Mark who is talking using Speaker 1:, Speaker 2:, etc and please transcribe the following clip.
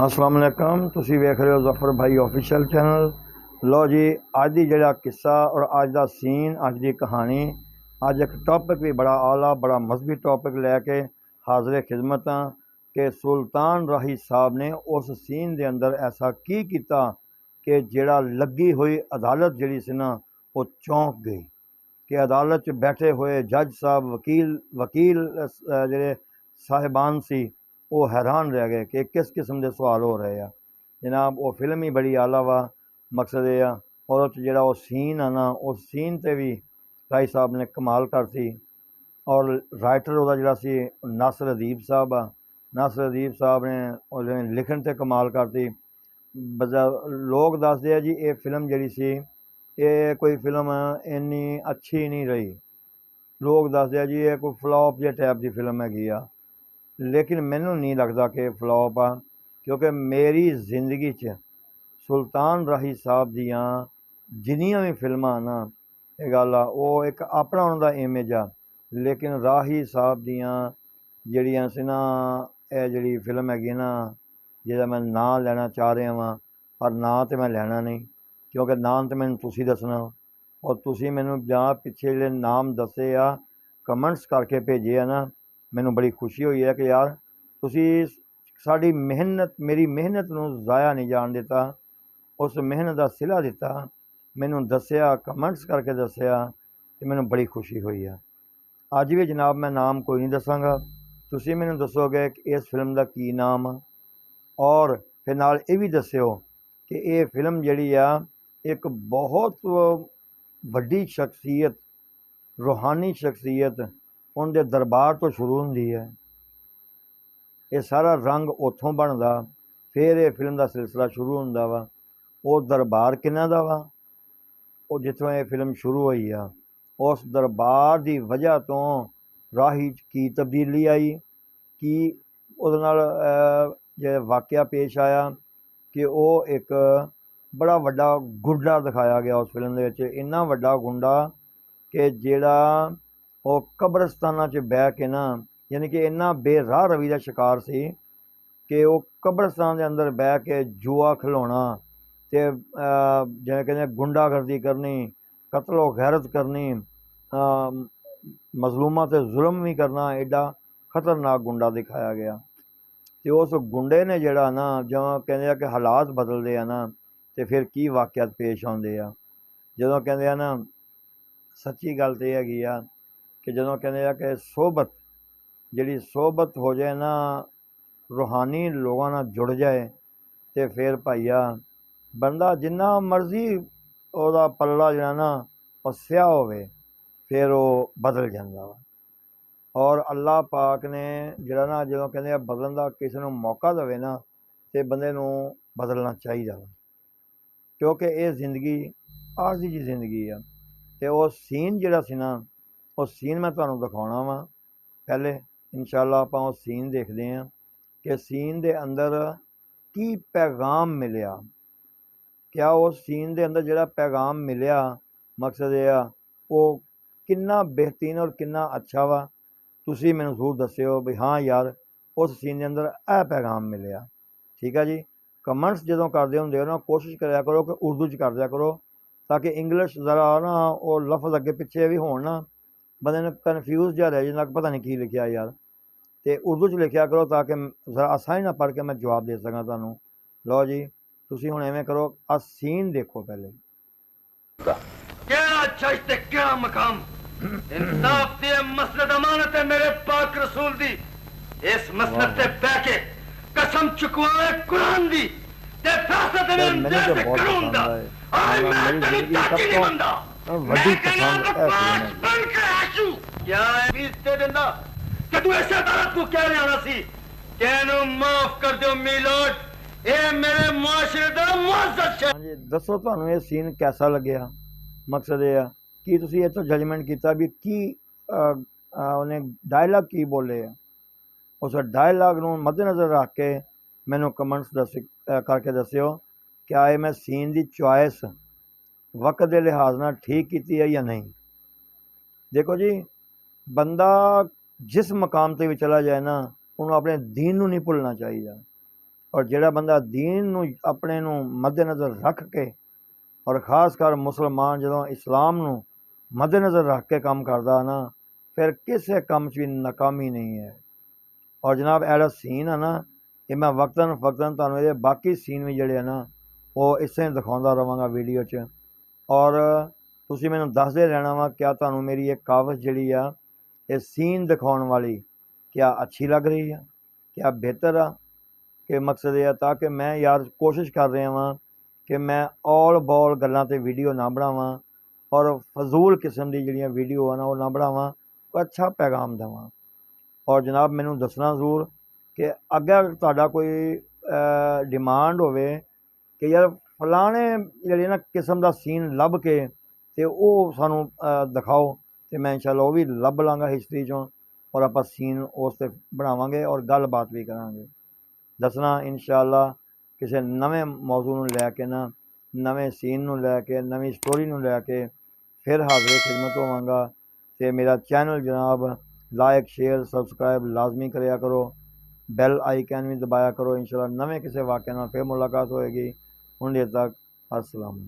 Speaker 1: अस्सलाम वालेकुम, तुसी वेख रहे हो जफर भाई ऑफिशियल चैनल। लो जी, अज दी जेड़ा किस्सा और अज दा सीन, अज दी कहानी, अज एक टॉपिक भी बड़ा आला बड़ा मजहबी टॉपिक लैके हाज़िर खिदमत हाँ कि सुल्तान राही साहब ने उस सीन दे अंदर ऐसा की किया कि जेड़ा लगी हुई अदालत जिहड़ी सी ना वो चौंक गई कि अदालत च बैठे हुए जज साहब वकील वकील जेह्ड़े साहिबान सी वो हैरान रह गए कि किस किस्म के सवाल हो रहे हैं। जनाब वो फिल्म ही बड़ी आला वा। मकसद ये आ और जो वो सीन है ना उस सीन ते भी राय साहब ने कमाल करती और राइटर वह जरा सी नासिर अदीब साहब आ। नासिर अदीब साहब ने लिखन ते कमाल करती। लोग दसदे आ जी ये फिल्म जी सी ये कोई फिल्म इन्नी अच्छी नहीं रही। लोग दसदे आ जी ये कोई फ्लॉप जे टाइप की फिल्म हैगी आ, लेकिन मैनू नहीं लगता कि फ्लॉप आ, क्योंकि मेरी जिंदगी च सुल्तान राही साहब दियाँ जिन्नियां भी फिल्मां ना ये गल आ वो एक अपना उन्होंने इमेज आ, लेकिन राही साहब दियाँ जड़ियाँ सी ना ये जी फिल्म हैगी ना जिहदा मैं नाम लैना चाह रहा वां, पर नाम तो मैं लैना नहीं क्योंकि नाम तो मैनू तुसी दसना और तुसी मैनू जां पिछे जिहड़े नाम दसे आ कमेंट्स करके भेजे आ ना, मैनू बड़ी खुशी हुई है कि यार तुसी साडी मेहनत मेरी मेहनत नूं ज़ाया नहीं जान दिता, उस मेहनत का सिला दिता, मैनू दसिया कमेंट्स करके दसिया तो मैनू बड़ी खुशी हुई है। अज भी जनाब मैं नाम कोई नहीं दसांगा, तुसी मैनू दसोगे कि इस फिल्म का की नाम आ और फिर नाल ये भी दस्यो कि ये फिल्म जिहड़ी आ एक बहुत वड्डी शख्सियत रूहानी शख्सियत उनके दरबार तो शुरू होंदी है। ये सारा रंग उत्थों बनदा, फिर ये फिल्म का सिलसिला शुरू होंदा वा। वो दरबार किन्ना दा वा, वो जिथों ये फिल्म शुरू हुई आ उस दरबार की वजह तो राही की तब्दीली आई कि उहदे नाल जे वाकया पेश आया कि वो एक बड़ा वड्डा गुंडा दिखाया गया उस फिल्म दे विच। इन्ना वड्डा गुंडा कि जेड़ा वो कब्रस्ताना च बह के ना यानी कि इन्ना बेराह रवि का शिकार सी कि वो कब्रस्तान के अंदर बह के जुआ खिलाउणा ते जिवें कहंदे गुंडागर्दी करनी, कतलो गैरत करनी, मजलूमां ते जुल्म भी करना, एडा खतरनाक गुंडा दिखाया गया। तो उस गुंडे ने जड़ा ना जो कहते कि हालात बदलते हैं ना तो फिर की वाक़यात पेश आते हैं। जो कहते हैं ना सच्ची गल तो हैगी आ कि जो कहते हैं कि सोहबत जी सोहबत हो जाए ना रूहानी लोगों नाल जुड़ जाए तो फिर भाईया बंदा जिन्ना मर्जी ओदा पल्ला जड़ा ना वो स्या होवे फिर वो बदल जाता वा। और अल्लाह पाक ने जड़ा ना जो कहते बदलने का किसी को मौका देवे ना तो बंदे नूं बदलना चाहिए वा, क्योंकि ये जिंदगी आरजी जी जिंदगी आ। तो वो सीन जड़ा सी ना वो सीन मैं तुहानूं दिखाउणा वा। पहले इंशाअल्लाह आपां वो सीन देखते हैं कि सीन दे अंदर की पैगाम मिलिया, क्या उस सीन दे अंदर जड़ा पैगाम मिलिया मकसद ये आ वो किन्ना बेहतरीन और किन्ना अच्छा वा। तुसी मैनूं जरूर दस्सिओ भी हाँ यार उस सीन के अंदर यह पैगाम मिलिया। ठीक है जी। कमेंट्स जो करते होंगे हो ना कोशिश कराया करो कि उर्दू च कर दिया करो ताकि इंग्लिश ज़रा ना वो लफ्ज़ अगे पिछे भी हो ना बंदे ने कन्फ्यूज जहा रह जाता पता नहीं की लिखा यार। तो उर्दू च लिखा करो ताकि ज़रा आसानी ना पढ़ के मैं जवाब दे सकां तुहानूं। लो जी तुसी हुण इवें करो आ सीन देखो पहले।
Speaker 2: क्या अच्छा इस्ते क्या मकाम इंसाफ दी मसलत अमानत है मेरे पाक रसूल दी। इस मसलत से बह के कसम चुकवाए कुरान दी ते फैसला ते अंदाज से कानून दा और मैं तेरी ताकी नहीं बंदा
Speaker 1: वड्डी पसंद
Speaker 2: बन के आशू क्या फीस दे देंदा कि तू ऐसे अदालत को क्या ले आना सी। कहनो माफ कर दो मीलोड ये मेरे मुआशरे दा मुअज़्ज़ज़ शे।
Speaker 1: हाँ जी दसो तुहानूं ये सीन कैसा लग्या। मकसद ये कि तुसी इत्थों जजमेंट किया भी की उन्हें डायलॉग की बोले है। उस डायलॉग नूं मद्देनज़र रख के मैनू कमेंट्स करके दस्सिओ क्या ये मैं सीन की चॉइस वक्त के लिहाज नाल ठीक की है या नहीं। देखो जी बंदा जिस मकाम ते भी चला जाए ना उन्होंने अपने दीन नूं नहीं भुलना चाहिए। ਔਰ ਜਿਹੜਾ ਬੰਦਾ ਦੀਨ ਨੂੰ ਆਪਣੇ ਨੂੰ ਮੱਦੇਨਜ਼ਰ ਰੱਖ ਕੇ ਔਰ ਖ਼ਾਸ ਕਰ ਮੁਸਲਮਾਨ ਜਦੋਂ ਇਸਲਾਮ ਨੂੰ ਮੱਦੇਨਜ਼ਰ ਰੱਖ ਕੇ ਕੰਮ ਕਰਦਾ ਨਾ, ਫਿਰ ਕਿਸੇ ਕੰਮ 'ਚ ਵੀ ਨਾਕਾਮੀ ਨਹੀਂ ਹੈ। ਔਰ ਜਨਾਬ ਇਹੜਾ ਸੀਨ ਆ ਨਾ, ਇਹ ਮੈਂ ਵਕਤਨ ਫਕਤਨ ਤੁਹਾਨੂੰ ਇਹਦੇ ਬਾਕੀ ਸੀਨ ਵੀ ਜਿਹੜੇ ਆ ਨਾ ਉਹ ਇਸੇ ਨੂੰ ਦਿਖਾਉਂਦਾ ਰਹਾਂਗਾ ਵੀਡੀਓ 'ਚ। ਔਰ ਤੁਸੀਂ ਮੈਨੂੰ ਦੱਸਦੇ ਰਹਿਣਾ ਵਾ ਕਿਆ ਤੁਹਾਨੂੰ ਮੇਰੀ ਇਹ ਕਾਵਿਸ਼ ਜਿਹੜੀ ਆ ਇਹ ਸੀਨ ਦਿਖਾਉਣ ਵਾਲੀ ਕਿਆ ਅੱਛੀ ਲੱਗ ਰਹੀ ਆ, ਕਿਆ ਬਿਹਤਰ ਆ, ਕਿ ਮਕਸਦ ਇਹ ਆ ਤਾਂ ਕਿ ਮੈਂ ਯਾਰ ਕੋਸ਼ਿਸ਼ ਕਰ ਰਿਹਾ ਵਾਂ ਕਿ ਮੈਂ ਔਲ ਬੌਲ ਗੱਲਾਂ 'ਤੇ ਵੀਡੀਓ ਨਾ ਬਣਾਵਾਂ ਔਰ ਫਜ਼ੂਲ ਕਿਸਮ ਦੀ ਜਿਹੜੀਆਂ ਵੀਡੀਓ ਆ ਨਾ ਉਹ ਨਾ ਬਣਾਵਾਂ, ਕੋਈ ਅੱਛਾ ਪੈਗਾਮ ਦੇਵਾਂ। ਔਰ ਜਨਾਬ ਮੈਨੂੰ ਦੱਸਣਾ ਜ਼ਰੂਰ ਕਿ ਅੱਗੇ ਤੁਹਾਡਾ ਕੋਈ ਡਿਮਾਂਡ ਹੋਵੇ ਕਿ ਯਾਰ ਫਲਾਣੇ ਜਿਹੜੇ ਨਾ ਕਿਸਮ ਦਾ ਸੀਨ ਲੱਭ ਕੇ ਅਤੇ ਉਹ ਸਾਨੂੰ ਦਿਖਾਓ, ਅਤੇ ਮੈਂ ਇੰਸ਼ਾਅੱਲਾ ਉਹ ਵੀ ਲੱਭ ਲਾਂਗਾ ਹਿਸਟਰੀ 'ਚੋਂ ਔਰ ਆਪਾਂ ਸੀਨ ਉਸ 'ਤੇ ਬਣਾਵਾਂਗੇ ਔਰ ਗੱਲਬਾਤ ਵੀ ਕਰਾਂਗੇ। ਦੱਸਣਾ ਇੰਸ਼ਾਅੱਲਾ ਕਿਸੇ ਨਵੇਂ ਮੌਜੂ ਨੂੰ ਲੈ ਕੇ ਨਾ, ਨਵੇਂ ਸੀਨ ਨੂੰ ਲੈ ਕੇ, ਨਵੀਂ ਸਟੋਰੀ ਨੂੰ ਲੈ ਕੇ ਫਿਰ ਹਾਜ਼ਰ ਖਿਦਮਤ ਹੋਵਾਂਗਾ। ਅਤੇ ਮੇਰਾ ਚੈਨਲ ਜਨਾਬ ਲਾਇਕ ਸ਼ੇਅਰ ਸਬਸਕ੍ਰਾइब ਲਾਜ਼ਮੀ ਕਰਿਆ ਕਰੋ, ਬੈਲ ਆਈਕਨ ਵੀ ਦਬਾਇਆ ਕਰੋ। ਇੰਸ਼ਾਅੱਲਾ ਨਵੇਂ ਕਿਸੇ ਵਾਕਿਆ ਨਾਲ ਫਿਰ ਮੁਲਾਕਾਤ ਹੋਏਗੀ। ਹੁਣ ਦੇਰ ਤੱਕ अस्सलाम।